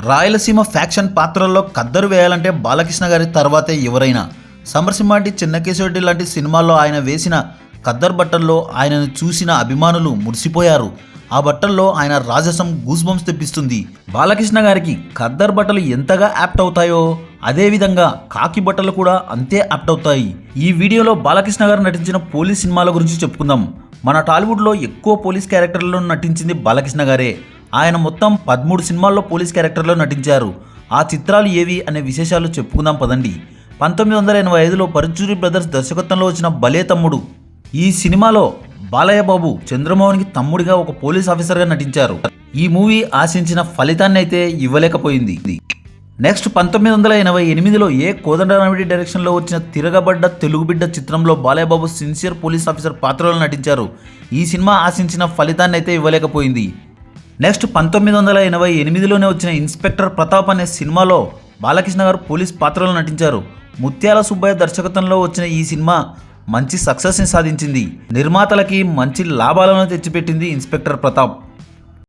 Rayalaseema faction పాత్రల్లో కద్దరు వేయాలంటే బాలకృష్ణ గారి తర్వాతే ఎవరైనా. సమరసింహాటి, చిన్నకేశవరెడ్డి లాంటి సినిమాల్లో ఆయన వేసిన ఖద్దర్ బట్టల్లో ఆయనను చూసిన అభిమానులు మురిసిపోయారు. ఆ బట్టల్లో ఆయన రాజసం గూస్బంప్స్ తెప్పిస్తుంది. బాలకృష్ణ గారికి ఖద్దర్ బట్టలు ఎంతగా యాప్ట్ అవుతాయో అదేవిధంగా కాకి బట్టలు కూడా అంతే యాప్ట్ అవుతాయి. ఈ వీడియోలో బాలకృష్ణ గారు నటించిన పోలీస్ సినిమాల గురించి చెప్పుకుందాం. మన టాలీవుడ్లో ఎక్కువ పోలీస్ క్యారెక్టర్లలో నటించింది బాలకృష్ణ గారే. ఆయన మొత్తం 13 సినిమాల్లో పోలీస్ క్యారెక్టర్లో నటించారు. ఆ చిత్రాలు ఏవి అనే విశేషాలు చెప్పుకుందాం పదండి. 1985లో పరుచూరి బ్రదర్స్ దర్శకత్వంలో వచ్చిన భలే తమ్ముడు. ఈ సినిమాలో బాలయ్య బాబు చంద్రమోహన్కి తమ్ముడిగా ఒక పోలీస్ ఆఫీసర్గా నటించారు. ఈ మూవీ ఆశించిన ఫలితాన్ని అయితే ఇవ్వలేకపోయింది. నెక్స్ట్ 1988లో కోదండరామిరెడ్డి డైరెక్షన్లో వచ్చిన తిరగబడ్డ తెలుగు బిడ్డ చిత్రంలో Balayya Babu sincere police officer పాత్రలో నటించారు. ఈ సినిమా ఆశించిన ఫలితాన్ని అయితే ఇవ్వలేకపోయింది. నెక్స్ట్ 1988లోనే వచ్చిన ఇన్స్పెక్టర్ ప్రతాప్ అనే సినిమాలో బాలకృష్ణ గారు పోలీస్ పాత్రలో నటించారు. ముత్యాల సుబ్బయ్య దర్శకత్వంలో వచ్చిన ఈ సినిమా మంచి సక్సెస్ని సాధించింది. నిర్మాతలకి మంచి లాభాలను తెచ్చిపెట్టింది ఇన్స్పెక్టర్ ప్రతాప్.